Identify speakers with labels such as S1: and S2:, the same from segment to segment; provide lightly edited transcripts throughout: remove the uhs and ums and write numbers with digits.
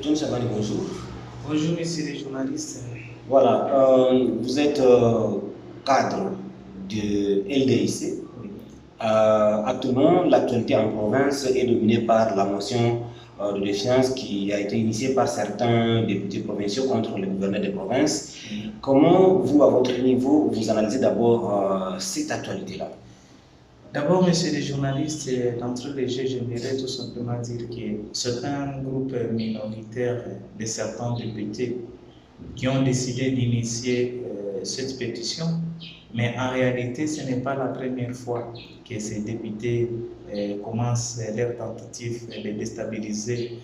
S1: John Chabani, bonjour.
S2: Bonjour, messieurs les journalistes.
S1: Voilà, vous êtes cadre de LDIC. Actuellement, l'actualité en province est dominée par la motion de défiance qui a été initiée par certains députés provinciaux contre le gouverneur de province. Comment vous, à votre niveau, vous analysez d'abord cette actualité-là?
S2: D'abord, messieurs les journalistes, d'entrée de jeu, j'aimerais tout simplement dire que c'est un groupe minoritaire de certains députés qui ont décidé d'initier cette pétition, mais en réalité, ce n'est pas la première fois que ces députés commencent leur tentative de déstabiliser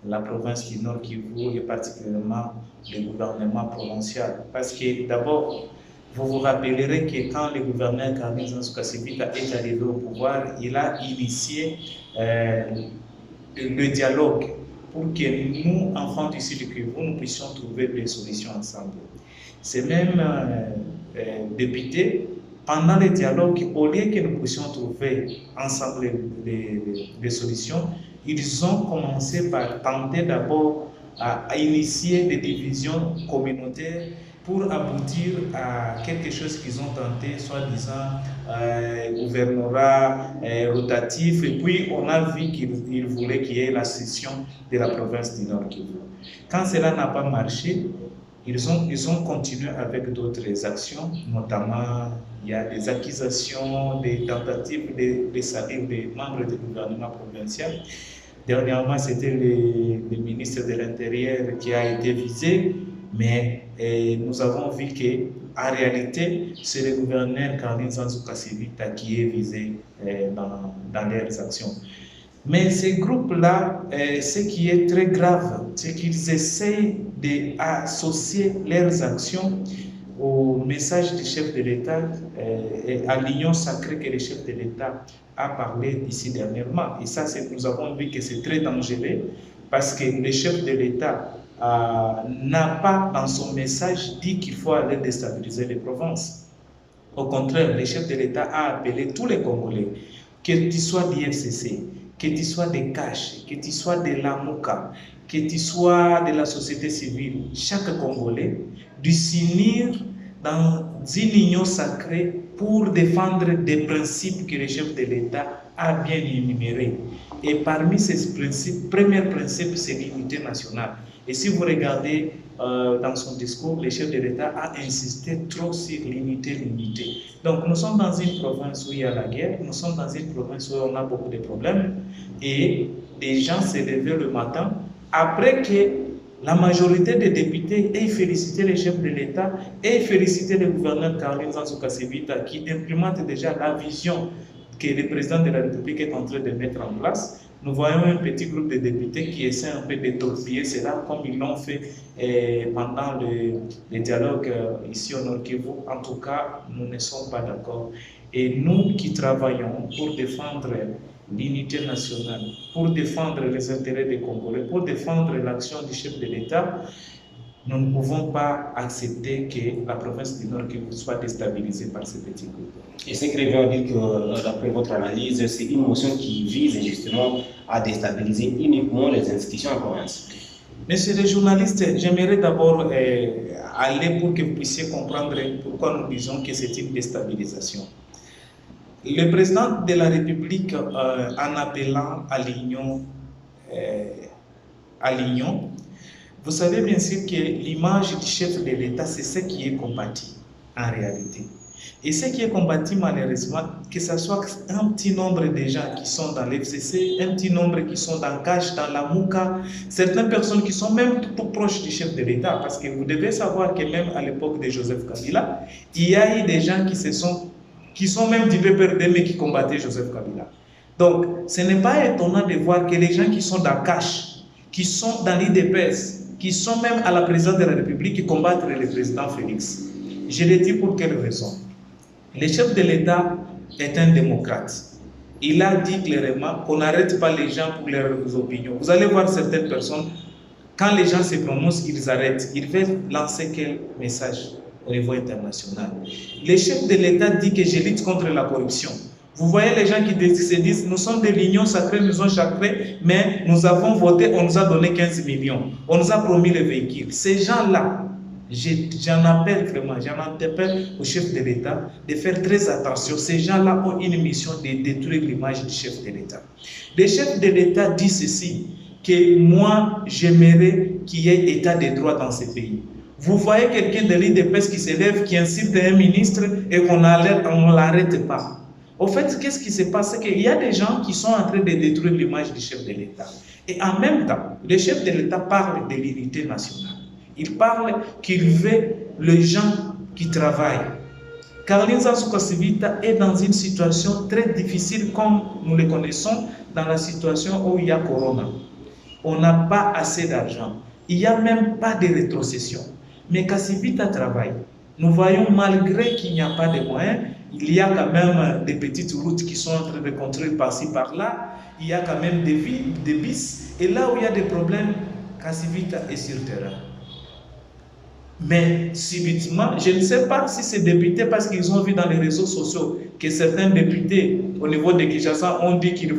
S2: la province du Nord Kivu et particulièrement le gouvernement provincial. Parce que d'abord, vous vous rappellerez que quand le gouverneur Carmen Zanzuka Sebita est arrivé au pouvoir, il a initié le dialogue pour que nous, enfants du Sud Kivu, nous puissions trouver des solutions ensemble. Ces mêmes députés, pendant le dialogue, au lieu que nous puissions trouver ensemble des solutions, ils ont commencé par tenter d'abord à initier des divisions communautaires pour aboutir à quelque chose qu'ils ont tenté, soi-disant gouvernorat rotatif, et puis on a vu qu'ils voulaient qu'il y ait la cession de la province du Nord Kivu. Quand cela n'a pas marché, ils ont continué avec d'autres actions, notamment il y a des accusations, des tentatives de salir des membres du gouvernement provincial. Dernièrement, c'était le ministre de l'Intérieur qui a été visé, mais nous avons vu qu'en réalité, c'est le gouverneur Carlin Zanzuka Sebita qui est visé dans leurs actions. Mais ces groupes-là, ce qui est très grave, c'est qu'ils essayent d'associer leurs actions au message du chef de l'État et à l'union sacrée que le chef de l'État a parlé ici dernièrement. Et ça, nous avons vu que c'est très dangereux parce que le chef de l'État n'a pas dans son message dit qu'il faut aller déstabiliser les provinces. Au contraire, le chef de l'État a appelé tous les Congolais, que tu sois du FCC, que tu sois des CACH, que tu sois de la MOUCA, que tu sois de la société civile, chaque Congolais, de s'unir dans une union sacrée pour défendre des principes que le chef de l'État a bien énumérés. Et parmi ces principes, premier principe, c'est l'unité nationale. Et si vous regardez dans son discours, le chef de l'État a insisté trop sur l'unité. Donc nous sommes dans une province où il y a la guerre, nous sommes dans une province où on a beaucoup de problèmes, et les gens se levaient le matin après que la majorité des députés aient félicité le chef de l'État et félicité le gouverneur Carlin Zanzuka Sebita qui implémente déjà la vision que le président de la République est en train de mettre en place. Nous voyons un petit groupe de députés qui essaient un peu de torpiller cela comme ils l'ont fait pendant le dialogue ici au Nord Kivu. En tout cas, nous ne sommes pas d'accord. Et nous qui travaillons pour défendre l'unité nationale, pour défendre les intérêts des Congolais, pour défendre l'action du chef de l'État, nous ne pouvons pas accepter que la province du Nord Kivu soit déstabilisée par ces petits groupes.
S1: Et c'est que veut dire que, d'après votre analyse, c'est une motion qui vise justement à déstabiliser uniquement les institutions en province.
S2: Messieurs les journalistes, j'aimerais d'abord aller pour que vous puissiez comprendre pourquoi nous disons que c'est une déstabilisation. Le président de la République, en appelant à l'union, vous savez bien sûr que l'image du chef de l'État, c'est ce qui est combattu en réalité. Et ce qui est combattu malheureusement, que ce soit un petit nombre de gens qui sont dans l'FCC, un petit nombre qui sont dans CACH, dans la MOUCA, certaines personnes qui sont même tout proches du chef de l'État, parce que vous devez savoir que même à l'époque de Joseph Kabila, il y a eu des gens qui sont même du PPRD mais qui combattaient Joseph Kabila. Donc, ce n'est pas étonnant de voir que les gens qui sont dans CACH, qui sont dans l'IDPS, qui sont même à la présidence de la République, qui combattent le président Félix. Je le dis pour quelle raison? Le chef de l'État est un démocrate. Il a dit clairement qu'on n'arrête pas les gens pour leurs opinions. Vous allez voir certaines personnes, quand les gens se prononcent, ils arrêtent. Ils veulent lancer quel message au niveau international? Le chef de l'État dit que je lutte contre la corruption. Vous voyez les gens qui se disent, nous sommes de l'union sacrée, nous sommes sacrés, mais nous avons voté, on nous a donné 15 millions, on nous a promis les véhicules. Ces gens-là, j'en appelle vraiment, j'en appelle au chef de l'État de faire très attention. Ces gens-là ont une mission de détruire l'image du chef de l'État. Le chef de l'État dit ceci, que moi, j'aimerais qu'il y ait état de droit dans ce pays. Vous voyez quelqu'un de l'IDPS qui s'élève, qui insulte un ministre et qu'on ne l'arrête pas. Au fait, qu'est-ce qui se passe? C'est qu'il y a des gens qui sont en train de détruire l'image du chef de l'État. Et en même temps, le chef de l'État parle de l'unité nationale. Il parle qu'il veut les gens qui travaillent. Caroline Sansou-Kasivita est dans une situation très difficile, comme nous le connaissons, dans la situation où il y a Corona. On n'a pas assez d'argent. Il n'y a même pas de rétrocession. Mais Kasivita travaille. Nous voyons, malgré qu'il n'y a pas de moyens, il y a quand même des petites routes qui sont en train de construire par-ci, par-là. Il y a quand même des bis. Et là où il y a des problèmes, Kasivita est sur le terrain. Mais subitement, je ne sais pas si ces députés, parce qu'ils ont vu dans les réseaux sociaux que certains députés au niveau de Kinshasa ont dit qu'ils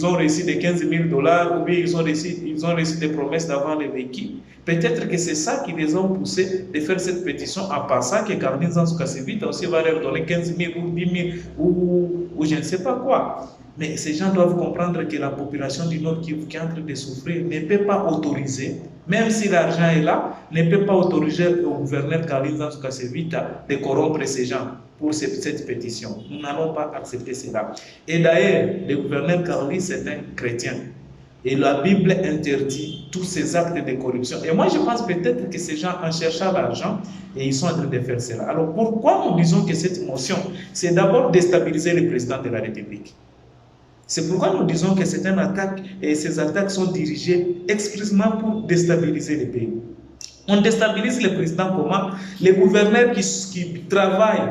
S2: ont reçu des 15 000 $, ou bien ils ont reçu des promesses d'avoir les véhicules. Peut-être que c'est ça qui les a poussés de faire cette pétition en pensant que Caroline Sansou-Kasivita aussi va leur donner 15 000 ou 10 000 ou je ne sais pas quoi. Mais ces gens doivent comprendre que la population du Nord qui est en train de souffrir ne peut pas autoriser, même si l'argent est là, ne peut pas autoriser au gouverneur Caroline Sansou-Kasivita de corrompre ces gens pour cette pétition. Nous n'allons pas accepter cela. Et d'ailleurs, le gouverneur Caroline, c'est un chrétien. Et la Bible interdit tous ces actes de corruption. Et moi, je pense peut-être que ces gens, en cherchant l'argent, et ils sont en train de faire cela. Alors, pourquoi nous disons que cette motion, c'est d'abord déstabiliser le président de la République? C'est pourquoi nous disons que c'est une attaque, et ces attaques sont dirigées expressément pour déstabiliser le pays. On déstabilise le président comment? Les gouverneurs qui travaillent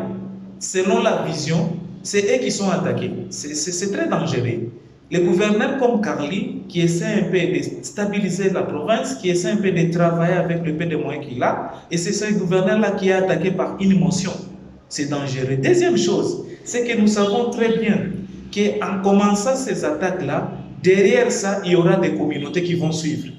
S2: selon la vision, c'est eux qui sont attaqués. C'est très dangereux. Les gouverneurs comme Carly, qui essaie un peu de stabiliser la province, qui essaie un peu de travailler avec le peu de moyens qu'il a, et c'est ce gouverneur-là qui est attaqué par une émotion. C'est dangereux. Deuxième chose, c'est que nous savons très bien qu'en commençant ces attaques-là, derrière ça, il y aura des communautés qui vont suivre.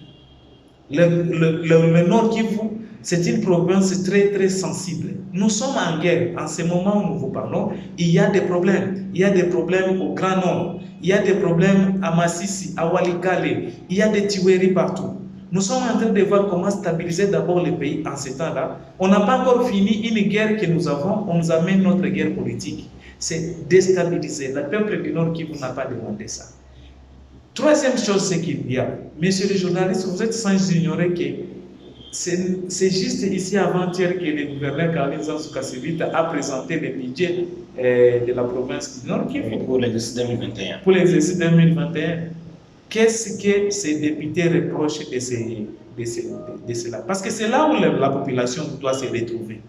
S2: Le Nord Kivu, c'est une province très très sensible. Nous sommes en guerre. En ce moment où nous vous parlons, il y a des problèmes. Il y a des problèmes au Grand Nord. Il y a des problèmes à Massissi, à Walikale. Il y a des tueries partout. Nous sommes en train de voir comment stabiliser d'abord le pays en ce temps-là. On n'a pas encore fini une guerre que nous avons. On nous amène notre guerre politique. C'est déstabiliser. Le peuple du Nord Kivu n'a pas demandé ça. Troisième chose, c'est qu'il y a, messieurs les journalistes, vous êtes sans ignorer que c'est juste ici avant-hier que le gouverneur Caroline Sansou-Kasivita a présenté le budget de la province du Nord Kivu.
S1: Pour l'exercice 2021.
S2: Pour l'exercice 2021. Qu'est-ce que ces députés reprochent de cela? Parce que c'est là où la population doit se retrouver.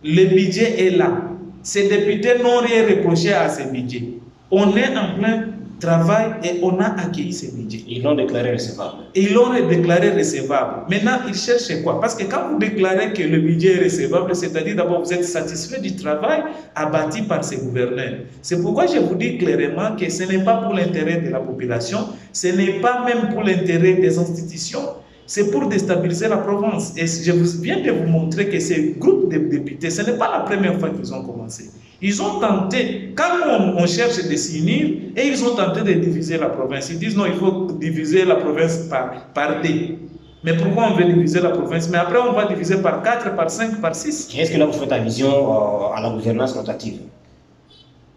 S2: Le budget est là. Ces députés n'ont rien reproché à ce budget. On est en plein travail et on a accueilli ce budget.
S1: Ils l'ont déclaré recevable.
S2: Ils l'ont déclaré recevable. Maintenant, ils cherchent quoi? Parce que quand vous déclarez que le budget est recevable, c'est-à-dire d'abord vous êtes satisfait du travail abattu par ces gouverneurs. C'est pourquoi je vous dis clairement que ce n'est pas pour l'intérêt de la population, ce n'est pas même pour l'intérêt des institutions, c'est pour déstabiliser la province. Et je viens de vous montrer que ces groupes de députés, ce n'est pas la première fois qu'ils ont commencé. Ils ont tenté, quand on cherche de s'unir, et ils ont tenté de diviser la province. Ils disent non, il faut diviser la province par deux. Mais pourquoi on veut diviser la province? Mais après, on va diviser par 4, par 5, par 6.
S1: Est-ce que là, vous faites allusion à la gouvernance rotative?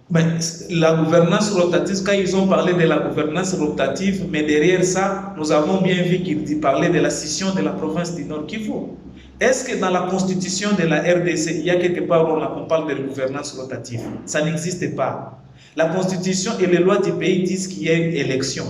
S2: Ben, la gouvernance rotative, quand ils ont parlé de la gouvernance rotative, mais derrière ça, nous avons bien vu qu'ils parlaient de la scission de la province du Nord Kivu. Est-ce que dans la constitution de la RDC, il y a quelque part où on parle de gouvernance rotative? Ça n'existe pas. La constitution et les lois du pays disent qu'il y a une élection.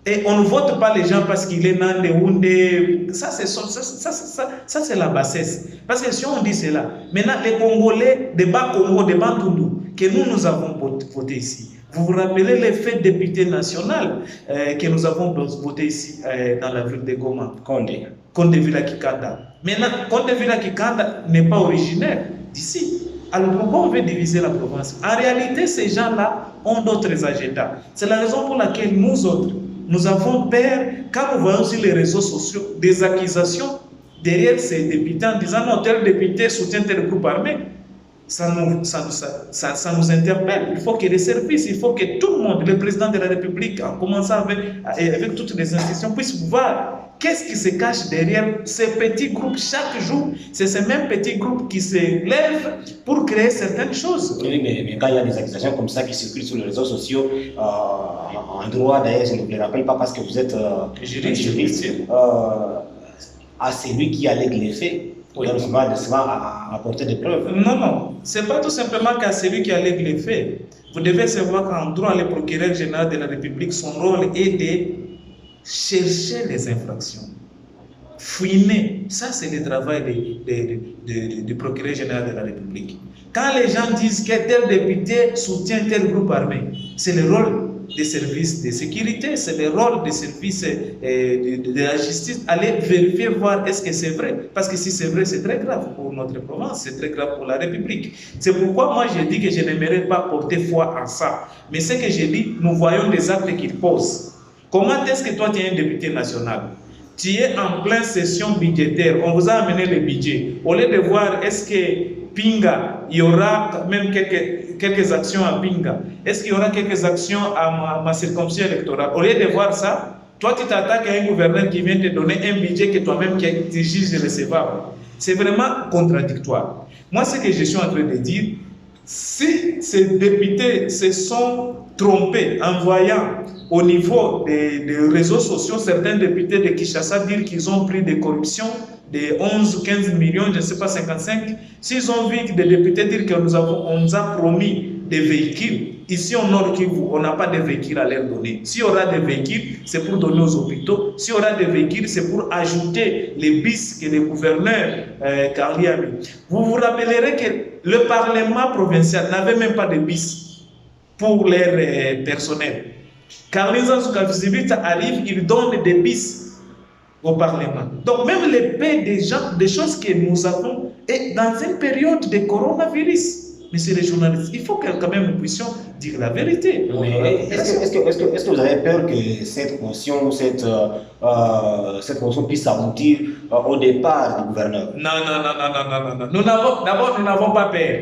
S2: Et on ne vote pas les gens parce qu'il est Nande Houndé. Ça, c'est la bassesse. Parce que si on dit cela, maintenant, les Congolais, des Bas-Congo, des Bandundu, que nous avons voté ici. Vous vous rappelez l'effet député national que nous avons voté ici dans la ville de Goma? Condé Villa Kikanda. Maintenant, Condé Villa Kikanda n'est pas originaire d'ici. Alors pourquoi on veut diviser la province? En réalité, ces gens-là ont d'autres agendas. C'est la raison pour laquelle nous autres, nous avons peur, quand nous voyons sur les réseaux sociaux des accusations derrière ces députés en disant non, tel député soutient tel groupe armé. Ça nous interpelle. Il faut que les services, il faut que tout le monde, le président de la République, en commençant avec toutes les institutions, puissent voir qu'est-ce qui se cache derrière ces petits groupes. Chaque jour, c'est ces mêmes petits groupes qui se lèvent pour créer certaines choses.
S1: Oui, mais quand il y a des accusations comme ça qui circulent sur les réseaux sociaux, en droit d'ailleurs, je ne vous le rappelle pas parce que vous êtes juriste, à celui qui allègue les faits. Oui. Donc, souvent apporter des preuves.
S2: Non, ce n'est pas tout simplement qu'à celui qui allègue les faits. Vous devez savoir qu'en droit, le procureur général de la République, son rôle est de chercher les infractions, fouiner. Ça, c'est le travail du procureur général de la République. Quand les gens disent que tel député soutient tel groupe armé, c'est le rôle des services de sécurité, c'est le rôle des services de la justice, aller vérifier, voir est-ce que c'est vrai. Parce que si c'est vrai, c'est très grave pour notre province, c'est très grave pour la République. C'est pourquoi moi j'ai dit que je n'aimerais pas porter foi en ça. Mais ce que j'ai dit, nous voyons des actes qu'ils posent. Comment est-ce que toi tu es un député national? Tu es en pleine session budgétaire, on vous a amené le budget. Au lieu de voir est-ce que Pinga, il y aura quand même quelques actions à Pinga. Est-ce qu'il y aura quelques actions à ma circonscription électorale? Au lieu de voir ça, toi tu t'attaques à un gouverneur qui vient te donner un budget que toi-même tu juges recevable. C'est vraiment contradictoire. Moi, ce que je suis en train de dire, si ces députés se sont trompés en voyant au niveau des réseaux sociaux certains députés de Kinshasa dire qu'ils ont pris des corruptions de 11 ou 15 millions, je ne sais pas, 55, s'ils ont vu des députés dire qu'on nous a promis des véhicules, ici au Nord Kivu, on n'a pas de véhicules à leur donner. S'il y aura des véhicules, c'est pour donner aux hôpitaux. S'il y aura des véhicules, c'est pour ajouter les bis que le gouverneur Carly a mis. Vous vous rappellerez que le Parlement provincial n'avait même pas de bis pour leur personnel. Carly Zanzouka arrive, il donne des bis au Parlement. Donc même les paix des choses que nous avons est dans une période de coronavirus. Messieurs les journalistes, il faut que quand même nous puissions dire la vérité.
S1: Mais est-ce que vous avez peur que cette motion puisse aboutir au départ du gouverneur?
S2: Non. D'abord, nous n'avons pas peur.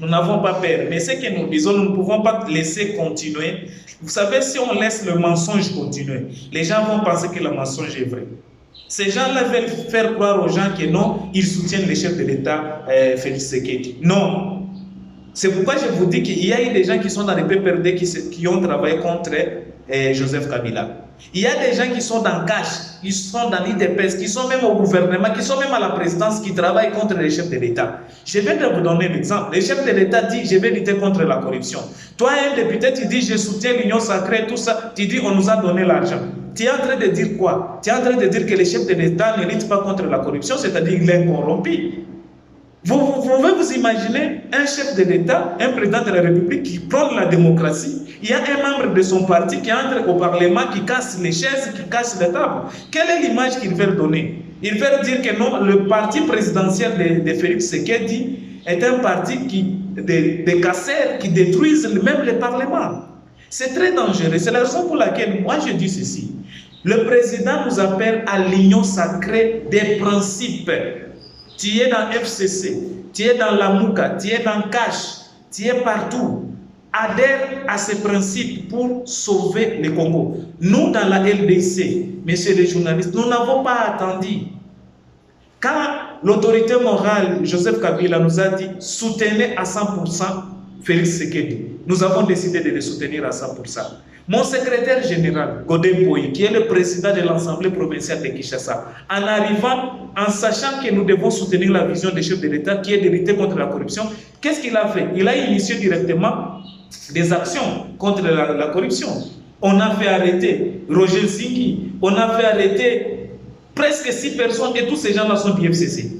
S2: Nous n'avons pas peur. Mais ce que nous disons, nous ne pouvons pas laisser continuer. Vous savez, si on laisse le mensonge continuer, les gens vont penser que le mensonge est vrai. Ces gens-là veulent faire croire aux gens que non, ils soutiennent le chef de l'État, Félix Tshisekedi. Non. C'est pourquoi je vous dis qu'il y a eu des gens qui sont dans les PPRD qui ont travaillé contre Joseph Kabila. Il y a des gens qui sont dans cash, qui sont dans l'IDPS, qui sont même au gouvernement, qui sont même à la présidence, qui travaillent contre les chefs de l'État. Je vais vous donner l'exemple. Le chef de l'État dit, je vais lutter contre la corruption. Toi, un député, tu dis, je soutiens l'Union sacrée, tout ça. Tu dis, on nous a donné l'argent. Tu es en train de dire quoi? Tu es en train de dire que le chef de l'État ne lutte pas contre la corruption, c'est-à-dire qu'il est corrompu. Vous pouvez vous imaginer un chef de l'État, un président de la République qui prône la démocratie. Il y a un membre de son parti qui entre au Parlement, qui casse les chaises, qui casse les tables. Quelle est l'image qu'ils veulent donner? Ils veulent dire que non, le parti présidentiel de Félix Tshisekedi est un parti de casseurs qui détruisent même le Parlement. C'est très dangereux. C'est la raison pour laquelle moi je dis ceci. Le président nous appelle à l'union sacrée des principes. Tu es dans FCC, tu es dans la Mouka, tu es dans Cash, tu es partout. Adhère à ces principes pour sauver le Congo. Nous, dans la LDC, messieurs les journalistes, nous n'avons pas attendu. Quand l'autorité morale, Joseph Kabila, nous a dit soutenez à 100% Félix Tshisekedi, nous avons décidé de le soutenir à 100%. Mon secrétaire général, Godin Boyi, qui est le président de l'Assemblée provinciale de Kinshasa, en arrivant, en sachant que nous devons soutenir la vision des chefs de l'État qui est de lutter contre la corruption, qu'est-ce qu'il a fait? Il a initié directement des actions contre la corruption. On a fait arrêter Roger Zinghi, on a fait arrêter presque 6 personnes et tous ces gens-là sont du FCC.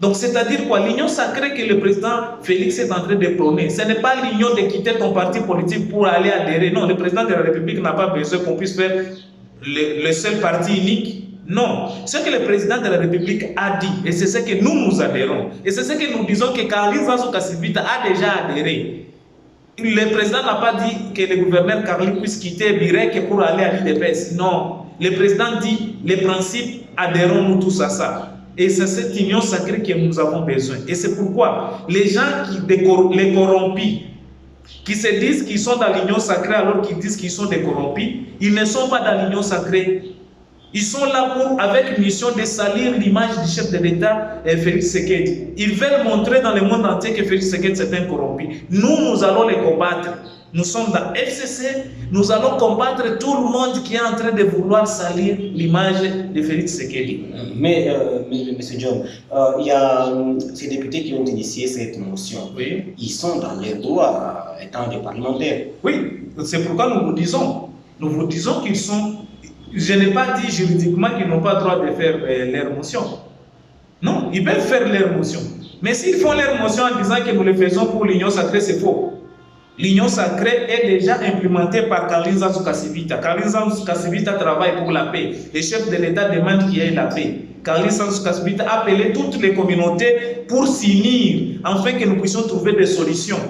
S2: Donc, c'est-à-dire quoi? L'union sacrée que le président Félix est en train de prôner, ce n'est pas l'union de quitter ton parti politique pour aller adhérer. Non, le président de la République n'a pas besoin qu'on puisse faire le seul parti unique Non, ce que le président de la République a dit, et c'est ce que nous adhérons, et c'est ce que nous disons que Carly Zanzu Kasivita a déjà adhéré. Le président n'a pas dit que le gouverneur Carly puisse quitter Birek pour aller à l'IDPS. Non, le président dit les principes, adhérons-nous tous à ça. Et c'est cette union sacrée que nous avons besoin. Et c'est pourquoi les gens les corrompus, qui se disent qu'ils sont dans l'union sacrée alors qu'ils disent qu'ils sont des corrompus, ils ne sont pas dans l'union sacrée. Ils sont là pour, avec une mission de salir l'image du chef de l'État, Félix Tshisekedi. Ils veulent montrer dans le monde entier que Félix Tshisekedi c'est un corrompu. Nous allons les combattre. Nous sommes dans FCC, nous allons combattre tout le monde qui est en train de vouloir salir l'image de Félix Tshisekedi.
S1: Mais, M. John, il y a ces députés qui ont initié cette motion.
S2: Oui.
S1: Ils sont dans les droits étant des parlementaires.
S2: Oui, c'est pourquoi nous vous disons qu'ils sont... Je n'ai pas dit juridiquement qu'ils n'ont pas le droit de faire leur motion. Non, ils peuvent faire leur motion. Mais s'ils font leur motion en disant que nous le faisons pour l'union sacrée, c'est faux. L'union sacrée est déjà implémentée par Carly Zanzu Kasivita. Carly Zanzu Kasivita travaille pour la paix. Le chef de l'État demande qu'il y ait la paix. Carly Zanzu Kasivita a appelé toutes les communautés pour s'unir, afin que nous puissions trouver des solutions.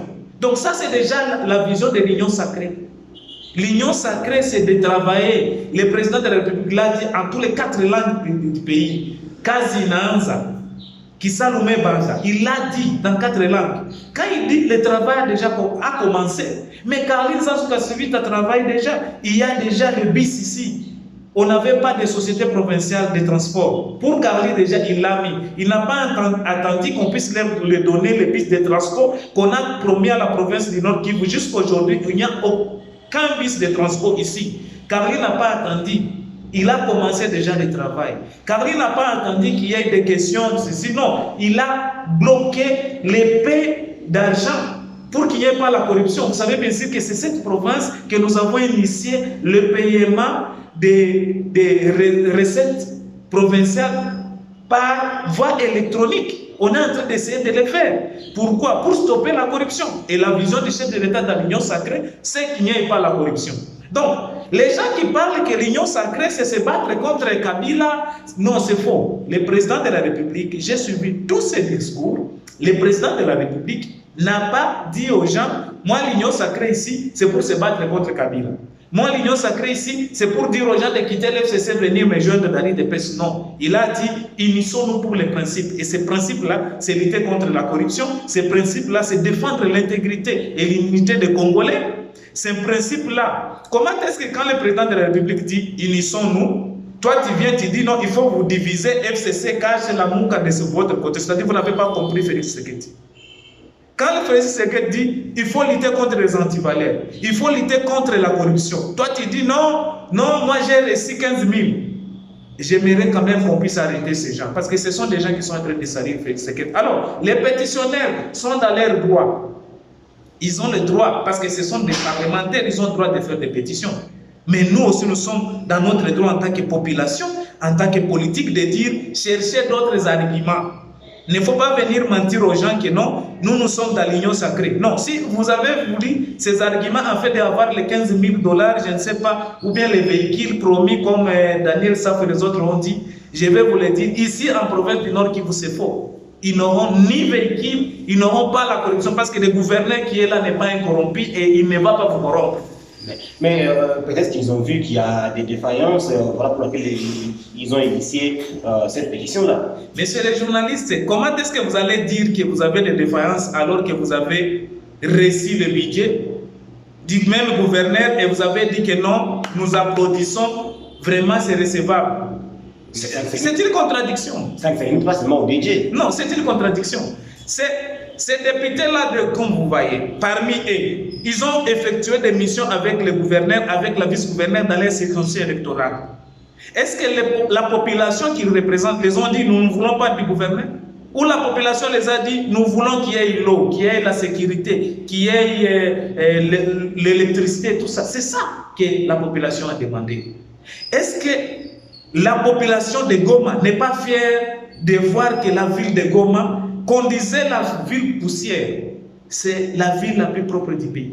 S2: Donc ça, c'est déjà la vision de l'union sacrée. L'union sacrée, c'est de travailler. Le président de la République l'a dit en tous les 4 langues du pays. Kazi Nanza, Kisalume Banza, il l'a dit dans 4 langues. Quand il dit le travail a déjà commencé, mais Carly Zanzu Kasivita travaille déjà. Il y a déjà le BIS ici. On n'avait pas de société provinciale de transport. Pour Carly, déjà, il l'a mis. Il n'a pas attendu qu'on puisse lui donner les pistes de transport qu'on a promis à la province du Nord Kivu. Jusqu'à aujourd'hui, il n'y a aucun bus de transport ici. Carly n'a pas attendu. Il a commencé déjà le travail. Carly n'a pas attendu qu'il y ait des questions. Sinon, il a bloqué les paix d'argent pour qu'il n'y ait pas la corruption. Vous savez bien sûr que c'est cette province que nous avons initié le paiement des recettes provinciales par voie électronique. On est en train d'essayer de le faire. Pourquoi? Pour stopper la corruption. Et la vision du chef de l'État dans l'union sacrée, c'est qu'il n'y ait pas la corruption. Donc, les gens qui parlent que l'union sacrée, c'est se battre contre Kabila, non, c'est faux. Le président de la République, j'ai suivi tous ses discours, le président de la République n'a pas dit aux gens, moi l'union sacrée ici, c'est pour se battre contre Kabila. Moi, l'union sacrée ici, c'est pour dire aux gens de quitter l'FCC, venir me joindre dans l'IDPS. Non, il a dit, unissons-nous pour les principes. Et ces principes-là, c'est lutter contre la corruption. Ces principes-là, c'est défendre l'intégrité et l'unité des Congolais. Ces principes-là, comment est-ce que quand le président de la République dit, unissons-nous, toi tu viens, tu dis non, il faut vous diviser, FCC cache la mouka de votre côté. C'est-à-dire que vous n'avez pas compris Félix Tshisekedi. Quand le Félix Tshisekedi dit il faut lutter contre les antivaleurs, il faut lutter contre la corruption, toi tu dis non, non, moi j'ai reçu 15 000. J'aimerais quand même qu'on puisse arrêter ces gens, parce que ce sont des gens qui sont en train de salir Félix Tshisekedi. Alors, les pétitionnaires sont dans leurs droits. Ils ont le droit, parce que ce sont des parlementaires, ils ont le droit de faire des pétitions. Mais nous aussi, nous sommes dans notre droit en tant que population, en tant que politique, de dire chercher d'autres arguments. Il ne faut pas venir mentir aux gens que non, nous sommes dans l'union sacrée. Non, si vous avez voulu ces arguments en fait d'avoir les 15 000 $, je ne sais pas, ou bien les véhicules promis comme Daniel Saf et les autres ont dit, je vais vous le dire, ici en province du Nord Kivu, c'est faux. Ils n'auront ni véhicule, ils n'auront pas la corruption parce que le gouverneur qui est là n'est pas un corrompu et il ne va pas vous corrompre.
S1: Mais peut-être qu'ils ont vu qu'il y a des défaillances, voilà pour lesquelles ils ont initié cette pétition-là.
S2: Messieurs les journalistes, comment est-ce que vous allez dire que vous avez des défaillances alors que vous avez reçu le budget du même gouverneur et vous avez dit que non, nous applaudissons, vraiment c'est recevable? C'est une contradiction.
S1: Ça ne fait pas seulement au budget.
S2: Non, c'est une contradiction. Ces députés-là, comme vous voyez, parmi eux, ils ont effectué des missions avec le gouverneur, avec la vice-gouverneur dans les circonscriptions électorales. Est-ce que la population qu'ils représentent les ont dit nous ne voulons pas du gouverneur? Ou la population les a dit nous voulons qu'il y ait l'eau, qu'il y ait la sécurité, qu'il y ait l'électricité, tout ça? C'est ça que la population a demandé. Est-ce que la population de Goma n'est pas fière de voir que la ville de Goma, qu'on disait la ville poussière, c'est la ville la plus propre du pays?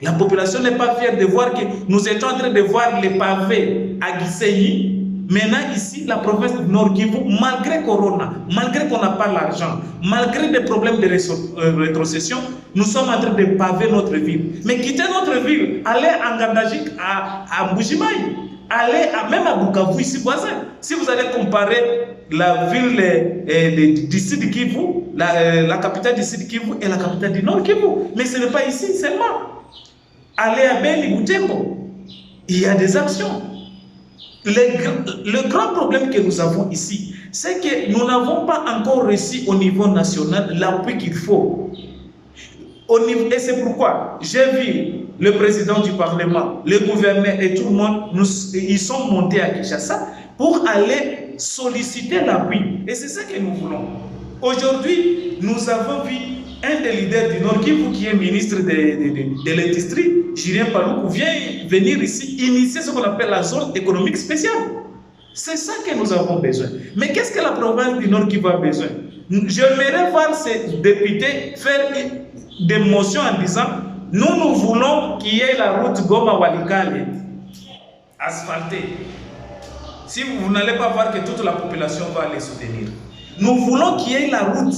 S2: La population n'est pas fière de voir que nous étions en train de voir les pavés à Gisenyi, Maintenant, ici, la province du Nord Kivu, malgré Corona, malgré qu'on n'a pas l'argent, malgré des problèmes de rétrocession, nous sommes en train de paver notre ville. Mais quitter notre ville, aller en Gandajik, à Mbujimaï, aller même à Bukavu, ici voisin. Si vous allez comparer la ville du Sud Kivu, la capitale du Sud Kivu et la capitale du Nord Kivu. Mais ce n'est pas ici seulement. Allez à Beni, Butembo, il y a des actions. Le grand problème que nous avons ici, c'est que nous n'avons pas encore reçu au niveau national l'appui qu'il faut. Et c'est pourquoi j'ai vu le président du Parlement, le gouverneur et tout le monde, ils sont montés à Kinshasa pour aller solliciter l'appui. Et c'est ça que nous voulons. Aujourd'hui, nous avons vu un des leaders du Nord Kivu qui est ministre de l'industrie, Julien Paluku, vient venir ici initier ce qu'on appelle la zone économique spéciale. C'est ça que nous avons besoin. Mais qu'est-ce que la province du Nord Kivu a besoin? J'aimerais voir ces députés faire des motions en disant nous voulons qu'il y ait la route Goma-Walikale asphaltée. Si vous n'allez pas voir que toute la population va les soutenir. Nous voulons qu'il y ait la route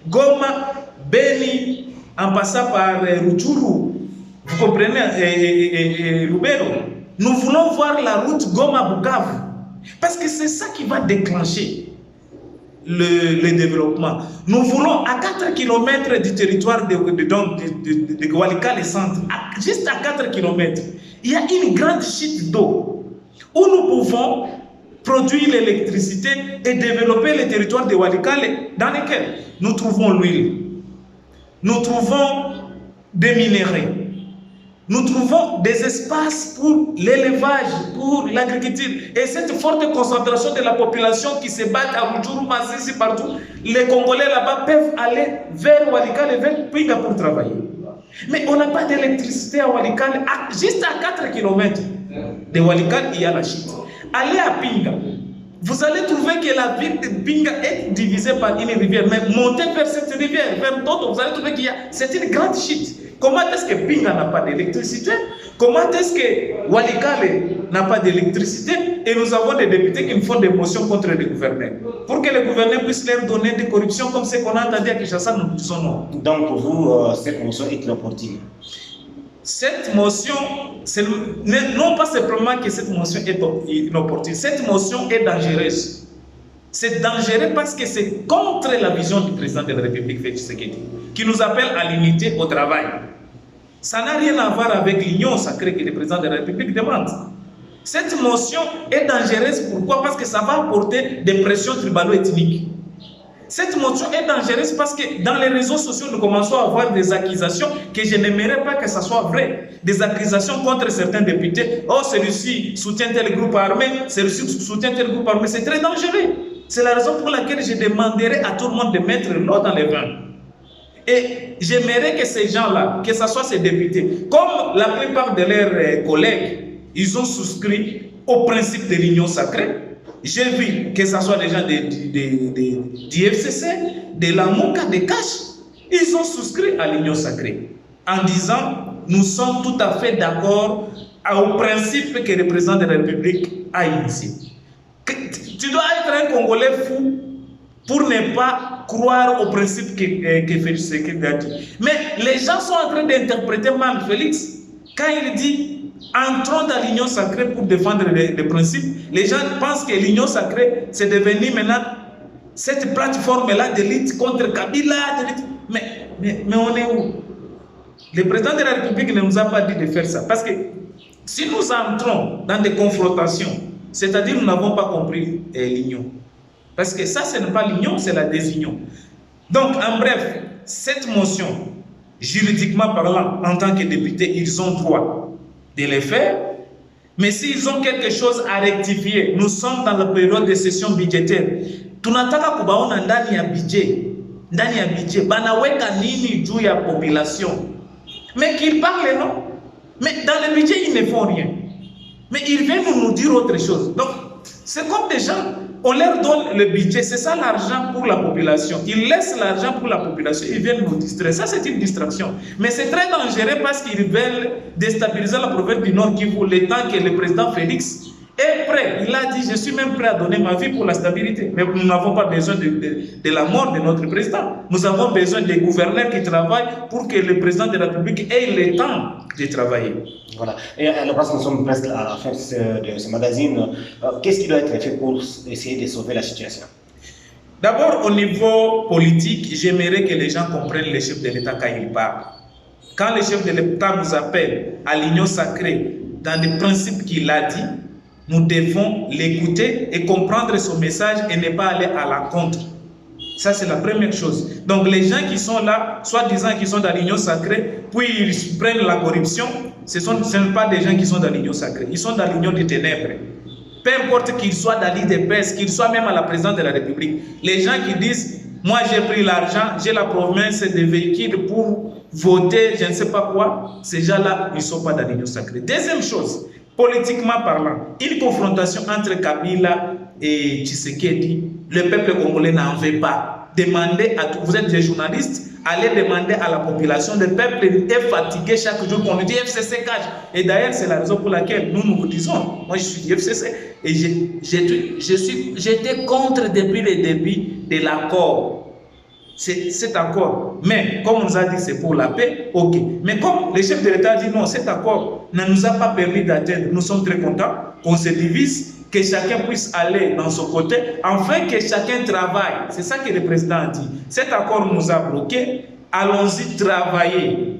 S2: Goma, Beni, en passant par Rutshuru, vous comprenez, Lubero. Nous voulons voir la route Goma-Bukavu, parce que c'est ça qui va déclencher le développement. Nous voulons à 4 km du territoire de Walikale centre, juste à 4 km, il y a une grande chute d'eau où nous pouvons produire l'électricité et développer les territoires de Walikale dans lesquels nous trouvons l'huile, nous trouvons des minéraux, nous trouvons des espaces pour l'élevage, pour l'agriculture. Et cette forte concentration de la population qui se bat à Rutshuru, Masisi, partout, les Congolais là-bas peuvent aller vers Walikale, vers Pinga pour travailler. Mais on n'a pas d'électricité à Walikale, juste à 4 km de Walikale, il y a la chute. Allez à Pinga, vous allez trouver que la ville de Pinga est divisée par une rivière, mais montez vers cette rivière, vers Toto, vous allez trouver qu'il y a, c'est une grande chute. Comment est-ce que Pinga n'a pas d'électricité? Comment est-ce que Walikale n'a pas d'électricité? Et nous avons des députés qui nous font des motions contre le gouverneur. Pour que le gouverneur puisse leur donner des corruptions comme ce qu'on a entendu à Kinshasa, nous disons non.
S1: Donc pour vous, cette motion est inopportune?
S2: Cette motion, non pas simplement que cette motion est inopportune, cette motion est dangereuse. C'est dangereux parce que c'est contre la vision du président de la République, Félix Tshisekedi, qui nous appelle à l'unité au travail. Ça n'a rien à voir avec l'union sacrée que le président de la République demande. Cette motion est dangereuse, pourquoi? Parce que ça va apporter des pressions tribalo-ethniques. Cette motion est dangereuse parce que dans les réseaux sociaux, nous commençons à avoir des accusations que je n'aimerais pas que ça soit vrai. Des accusations contre certains députés. Oh, celui-ci soutient tel groupe armé, celui-ci soutient tel groupe armé. C'est très dangereux. C'est la raison pour laquelle je demanderai à tout le monde de mettre l'eau dans les vins. Et j'aimerais que ces gens-là, que ce soit ces députés, comme la plupart de leurs collègues, ils ont souscrit au principe de l'union sacrée. J'ai vu que ce soit des gens du FCC, de la MOUCA, de CACH, ils ont souscrit à l'union sacrée en disant nous sommes tout à fait d'accord au principe que le président de la République a initié. Tu dois être un Congolais fou pour ne pas croire au principe que Félix Tshisekedi a dit. Mais les gens sont en train d'interpréter mal Félix quand il dit entrons dans l'union sacrée pour défendre les principes. Les gens pensent que l'union sacrée, c'est devenu maintenant cette plateforme-là de lutte contre Kabila. Mais on est où? Le président de la République ne nous a pas dit de faire ça. Parce que si nous entrons dans des confrontations, c'est-à-dire nous n'avons pas compris l'union. Parce que ça, ce n'est pas l'union, c'est la désunion. Donc, en bref, cette motion, juridiquement parlant, en tant que député, ils ont droit de les faire, mais s'ils ont quelque chose à rectifier, nous sommes dans la période de session budgétaire. Tunataka kubaona ndani ya budget, banaweka nini juu ya population. Mais qu'ils parlent, non? Mais dans le budget, ils ne font rien. Mais ils viennent nous dire autre chose. Donc, c'est comme des gens, on leur donne le budget, c'est ça l'argent pour la population. Ils laissent l'argent pour la population, ils viennent nous distraire. Ça, c'est une distraction. Mais c'est très dangereux parce qu'ils veulent déstabiliser la province du Nord Kivu le temps que le président Félix est prêt. Il a dit, je suis même prêt à donner ma vie pour la stabilité. Mais nous n'avons pas besoin de la mort de notre président. Nous avons besoin des gouverneurs qui travaillent pour que le président de la République ait le temps de travailler.
S1: Voilà. Et alors, parce que nous sommes presque à la fin de ce magazine, qu'est-ce qui doit être fait pour essayer de sauver la situation?
S2: D'abord, au niveau politique, j'aimerais que les gens comprennent le chef de l'État quand il parle. Quand le chef de l'État nous appelle à l'union sacrée, dans les principes qu'il a dit, nous devons l'écouter et comprendre son message et ne pas aller à l'encontre. Ça, c'est la première chose. Donc, les gens qui sont là, soi-disant qui sont dans l'union sacrée, puis ils prennent la corruption, ce ne sont pas des gens qui sont dans l'union sacrée. Ils sont dans l'union des ténèbres. Peu importe qu'ils soient dans l'IDPS, qu'ils soient même à la présidence de la République. Les gens qui disent, moi j'ai pris l'argent, j'ai la promesse de véhicules pour voter, je ne sais pas quoi, ces gens-là, ils ne sont pas dans l'union sacrée. Deuxième chose, politiquement parlant, une confrontation entre Kabila et Tshisekedi, le peuple congolais n'en veut pas. Demandez à tous, vous êtes des journalistes, allez demander à la population, le peuple est fatigué chaque jour qu'on nous dit FCC cache. Et d'ailleurs, c'est la raison pour laquelle nous vous disons, moi je suis du FCC, et j'étais contre depuis le début de l'accord. Cet accord, mais comme on nous a dit c'est pour la paix, ok. Mais comme le chef de l'État dit non, cet accord ne nous a pas permis d'atteindre, nous sommes très contents qu'on se divise, que chacun puisse aller dans son côté, afin que chacun travaille. C'est ça que le président a dit. Cet accord nous a bloqués, allons-y travailler.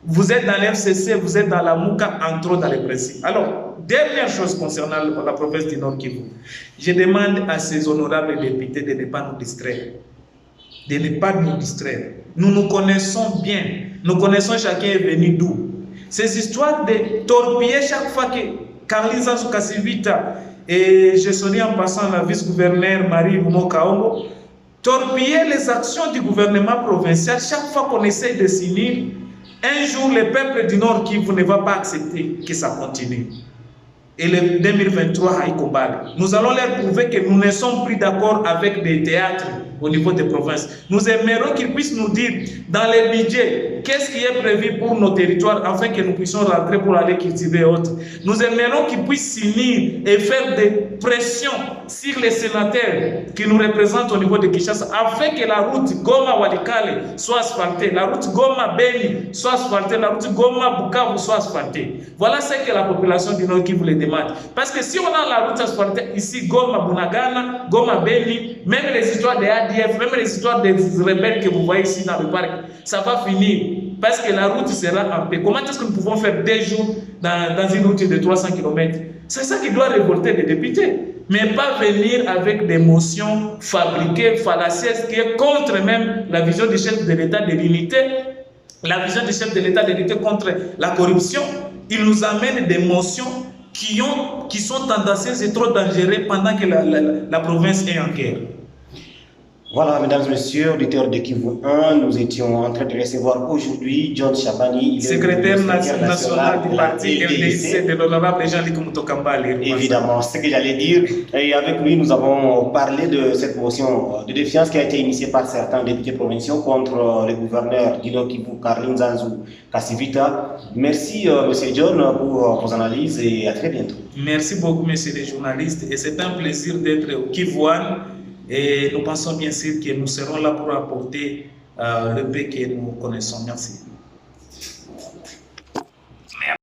S2: Vous êtes dans l'FCC, vous êtes dans la Mouka, entrons dans les principes. Alors, dernière chose concernant la province du Nord Kivu, je demande à ces honorables députés de ne pas nous distraire. De ne pas nous distraire. Nous nous connaissons bien. Nous connaissons chacun est venu d'où. Ces histoires de torpiller chaque fois que Carlin Kassivita et je sonne en passant la vice-gouverneure Marie Rumo Kaongo, torpiller les actions du gouvernement provincial chaque fois qu'on essaie de signer. Un jour, le peuple du Nord Kivu ne va pas accepter que ça continue. Et le 2023 à combattre. Nous allons leur prouver que nous ne sommes plus d'accord avec des théâtres au niveau des provinces. Nous aimerions qu'ils puissent nous dire dans les budgets qu'est-ce qui est prévu pour nos territoires afin que nous puissions rentrer pour aller cultiver autres. Nous aimerions qu'ils puissent s'unir et faire des pressions sur les sénateurs qui nous représentent au niveau de Kinshasa afin que la route Goma-Walikale soit asphaltée, la route Goma-Beni soit asphaltée, la route Goma-Bukavu soit asphaltée. Voilà ce que la population du Nord qui vous le demande. Parce que si on a la route asphaltée ici, Goma-Bunagana, Goma-Beni, même les histoires des ADF, même les histoires des rebelles que vous voyez ici dans le parc, ça va finir. Parce que la route sera en paix. Comment est-ce que nous pouvons faire 2 jours dans une route de 300 km? C'est ça qui doit révolter les députés. Mais pas venir avec des motions fabriquées, fallacieuses, qui est contre même la vision du chef de l'État de l'unité, la vision du chef de l'État de lutter contre la corruption. Il nous amène des motions qui sont tendancieuses et trop dangereuses pendant que la province est en guerre.
S1: Voilà, mesdames et messieurs, auditeurs de Kivu 1, nous étions en train de recevoir aujourd'hui John Chabani,
S2: secrétaire national du parti RDC de l'honorable Jean-Luc Mutokambale.
S1: Évidemment, c'est ce que j'allais dire. Et avec lui, nous avons parlé de cette motion de défiance qui a été initiée par certains députés provinciaux contre le gouverneur du Nord Kivu, Carlin Kassivita. Merci, monsieur John, pour vos analyses et à très bientôt.
S2: Merci beaucoup, messieurs les journalistes. Et c'est un plaisir d'être au Kivu 1. Et nous pensons bien sûr que nous serons là pour apporter le paix que nous connaissons. Merci.